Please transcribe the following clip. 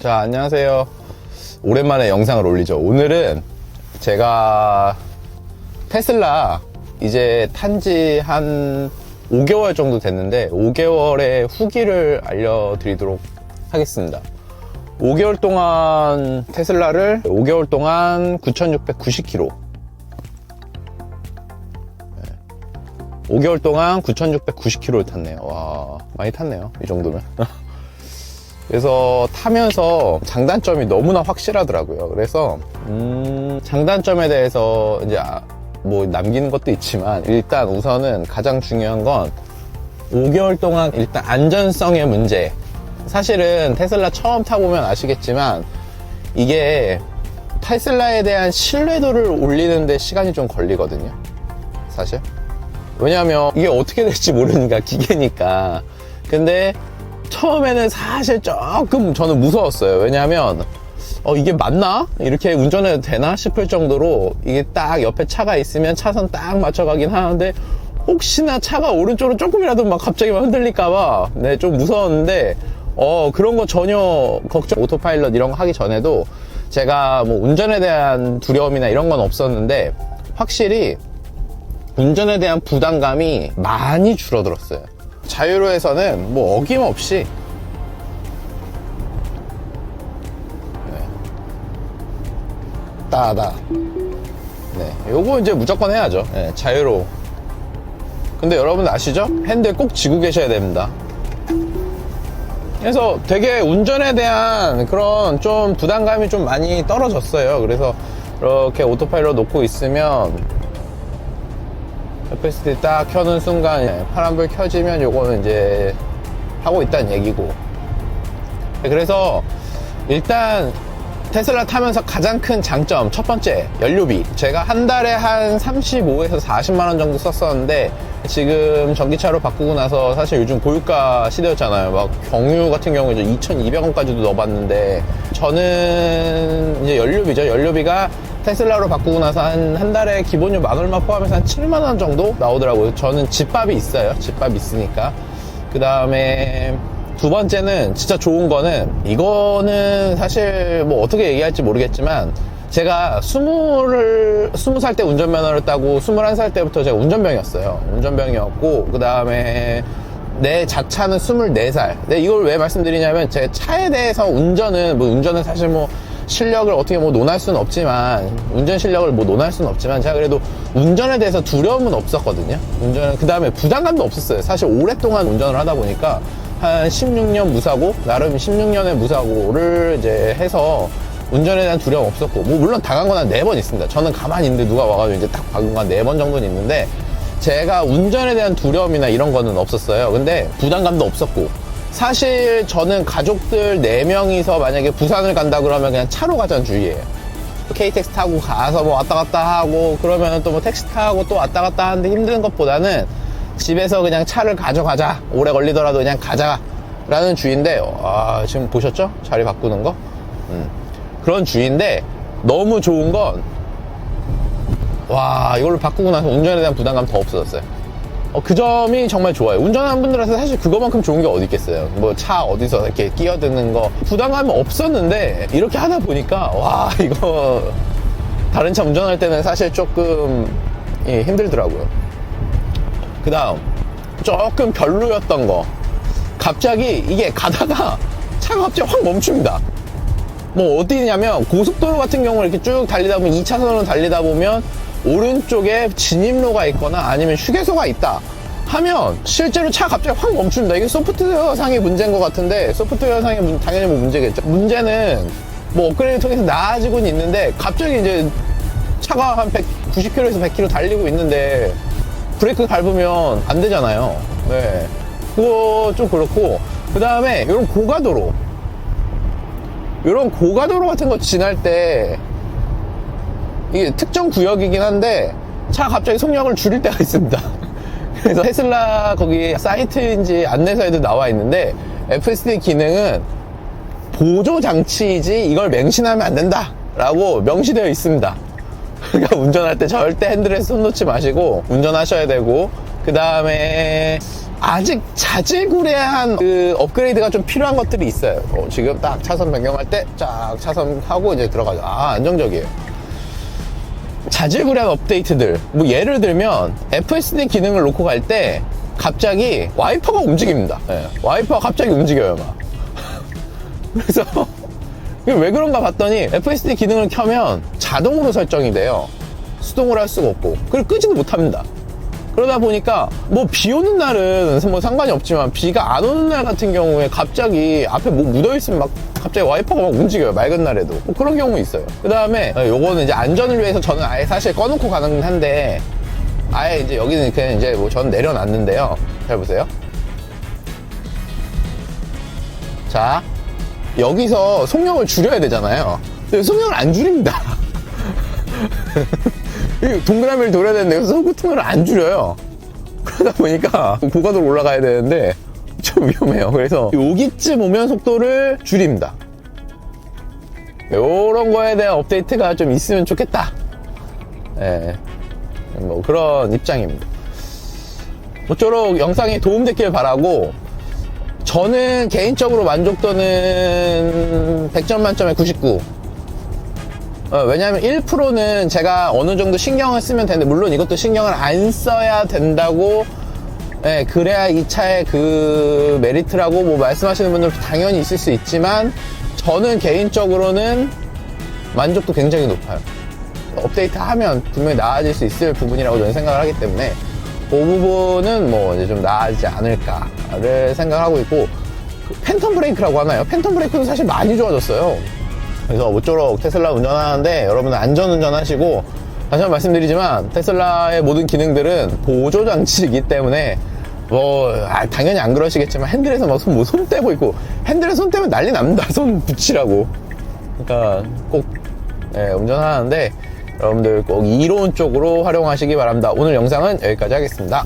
자, 안녕하세요. 오랜만에 영상을 올리죠. 오늘은 제가 테슬라 이제 탄지 한 5개월 정도 됐는데 5개월의 후기를 알려드리도록 하겠습니다. 5개월 동안 테슬라를 5개월 동안 9,690km 5개월 동안 9,690km를 탔네요. 와, 많이 탔네요. 이 정도면. 그래서 타면서 장단점이 너무나 확실하더라고요. 그래서 장단점에 대해서 이제 뭐 남기는 것도 있지만 일단 우선은 가장 중요한 건 5개월 동안 일단 안전성의 문제. 사실은 테슬라 처음 타보면 아시겠지만 이게 테슬라에 대한 신뢰도를 올리는데 시간이 좀 걸리거든요, 사실. 왜냐면 이게 어떻게 될지 모르니까, 기계니까. 근데 처음에는 사실 조금 저는 무서웠어요. 왜냐면 이게 맞나? 이렇게 운전해도 되나? 싶을 정도로 이게 딱 옆에 차가 있으면 차선 딱 맞춰가긴 하는데 혹시나 차가 오른쪽으로 조금이라도 막 갑자기 막 흔들릴까봐 네, 좀 무서웠는데 그런 거 전혀 걱정, 오토파일럿 이런 거 하기 전에도 제가 뭐 운전에 대한 두려움이나 이런 건 없었는데 확실히 운전에 대한 부담감이 많이 줄어들었어요. 자유로에서는 뭐 어김없이 따다 요거 이제 무조건 해야죠. 자유로. 근데 여러분 아시죠? 핸들 꼭 쥐고 계셔야 됩니다. 그래서 되게 운전에 대한 그런 좀 부담감이 좀 많이 떨어졌어요. 그래서 이렇게 오토파일럿 놓고 있으면 FSD 딱 켜는 순간 파란불 켜지면 요거는 이제 하고 있다는 얘기고. 그래서 일단 테슬라 타면서 가장 큰 장점, 첫 번째 연료비. 제가 한 달에 한 35에서 40만원 정도 썼었는데 지금 전기차로 바꾸고 나서 사실 요즘 고유가 시대였잖아요. 막 경유 같은 경우에 2,200원까지도 넣어봤는데 저는 이제 연료비죠. 연료비가 테슬라로 바꾸고 나서 한 달에 기본료 만 얼마 포함해서 한 7만원 정도 나오더라고요. 저는 집밥이 있어요. 집밥 있으니까. 그 다음에 두 번째는 진짜 좋은 거는, 이거는 사실 뭐 어떻게 얘기할지 모르겠지만 제가 20살 때 운전면허를 따고 21살 때부터 제가 운전병이었어요. 운전병이었고 그 다음에 내 자차는 24살. 근데 이걸 왜 말씀드리냐면 제 차에 대해서 운전은 사실 뭐 실력을 어떻게 뭐 논할 수는 없지만, 운전 실력을 뭐 논할 수는 없지만 제가 그래도 운전에 대해서 두려움은 없었거든요. 그 다음에 부담감도 없었어요. 사실 오랫동안 운전을 하다 보니까 한 16년 무사고, 나름 16년의 무사고를 이제 해서 운전에 대한 두려움 없었고, 뭐 물론 당한 건 한 4번 있습니다. 저는 가만히 있는데 누가 와가지고 이제 딱 박은 거 한 4번 정도는 있는데 제가 운전에 대한 두려움이나 이런 거는 없었어요. 근데 부담감도 없었고, 사실 저는 가족들 4명이서 만약에 부산을 간다 그러면 그냥 차로 가자는 주의예요. KTX 타고 가서 뭐 왔다 갔다 하고 그러면 또 뭐 택시 타고 또 왔다 갔다 하는데 힘든 것보다는 집에서 그냥 차를 가져가자, 오래 걸리더라도 그냥 가자 라는 주의인데, 지금 보셨죠? 자리 바꾸는 거? 그런 주의인데 너무 좋은 건, 이걸로 바꾸고 나서 운전에 대한 부담감 더 없어졌어요. 그 점이 정말 좋아요. 운전하는 분들한테 사실 그거만큼 좋은 게 어디 있겠어요. 뭐 차 어디서 이렇게 끼어드는 거 부담감이 없었는데 이렇게 하다 보니까 이거 다른 차 운전할 때는 사실 조금 힘들더라고요. 그 다음 조금 별로였던 거, 갑자기 이게 가다가 차가 갑자기 확 멈춥니다. 뭐 어디냐면 고속도로 같은 경우는 이렇게 쭉 달리다 보면 2차선으로 달리다 보면 오른쪽에 진입로가 있거나 아니면 휴게소가 있다 하면 실제로 차가 갑자기 확 멈춥니다. 이게 소프트웨어상의 문제인 것 같은데, 소프트웨어상의 당연히 뭐 문제겠죠. 문제는 뭐 업그레이드 통해서 나아지고는 있는데 갑자기 이제 차가 한 90km에서 100km 달리고 있는데 브레이크 밟으면 안 되잖아요. 네, 그거 좀 그렇고, 그 다음에 이런 고가도로 같은 거 지날 때 이게 특정 구역이긴 한데 차가 갑자기 속력을 줄일 때가 있습니다. 그래서 테슬라 거기 사이트인지 안내서에도 나와 있는데 FSD 기능은 보조 장치이지 이걸 맹신하면 안 된다 라고 명시되어 있습니다. 그러니까 운전할 때 절대 핸들에 손 놓지 마시고 운전하셔야 되고, 그 다음에 아직 자질구레한 그 업그레이드가 좀 필요한 것들이 있어요. 지금 딱 차선 변경할 때 쫙 차선 하고 이제 들어가죠. 안정적이에요. 자질구레한 업데이트들, 뭐 예를 들면 FSD 기능을 놓고 갈 때 갑자기 와이퍼가 움직입니다. 네, 와이퍼가 갑자기 움직여요 막. 그래서 왜 그런가 봤더니 FSD 기능을 켜면 자동으로 설정이 돼요. 수동으로 할 수가 없고, 그걸 끄지도 못합니다. 그러다 보니까 뭐 비 오는 날은 뭐 상관이 없지만 비가 안 오는 날 같은 경우에 갑자기 앞에 뭐 묻어있으면 막 갑자기 와이퍼가 막 움직여요. 맑은 날에도. 뭐 그런 경우 있어요. 그 다음에 요거는 이제 안전을 위해서 저는 아예 사실 꺼놓고 가는 한데, 아예 이제 여기는 그냥 이제 뭐 저는 내려놨는데요. 잘 보세요. 자, 여기서 속력을 줄여야 되잖아요. 근데 속력을 안 줄입니다. 동그라미를 돌아야 되는데 여기서 속력을 안 줄여요. 그러다 보니까 고가도로 올라가야 되는데 좀 위험해요. 그래서 여기쯤 오면 속도를 줄입니다. 요런 거에 대한 업데이트가 좀 있으면 좋겠다. 예. 뭐 그런 입장입니다. 모쪼록 영상에 도움됐길 바라고, 저는 개인적으로 만족도는 100점 만점에 99. 왜냐하면 1%는 제가 어느 정도 신경을 쓰면 되는데, 물론 이것도 신경을 안 써야 된다고, 예, 그래야 이 차의 그 메리트라고 뭐 말씀하시는 분들도 당연히 있을 수 있지만, 저는 개인적으로는 만족도 굉장히 높아요. 업데이트 하면 분명히 나아질 수 있을 부분이라고 저는 생각을 하기 때문에, 그 부분은 뭐 이제 좀 나아지지 않을까를 생각하고 있고, 그 팬텀 브레이크라고 하나요? 팬텀 브레이크도 사실 많이 좋아졌어요. 그래서 모쪼록 테슬라 운전하는데 여러분은 안전 운전하시고, 다시 한번 말씀드리지만 테슬라의 모든 기능들은 보조 장치이기 때문에 뭐 당연히 안 그러시겠지만 핸들에서 막 손 떼고 있고, 핸들에 손 떼면 난리 납니다. 손 붙이라고. 그러니까 꼭 운전하는데 여러분들 꼭 이론 쪽으로 활용하시기 바랍니다. 오늘 영상은 여기까지 하겠습니다.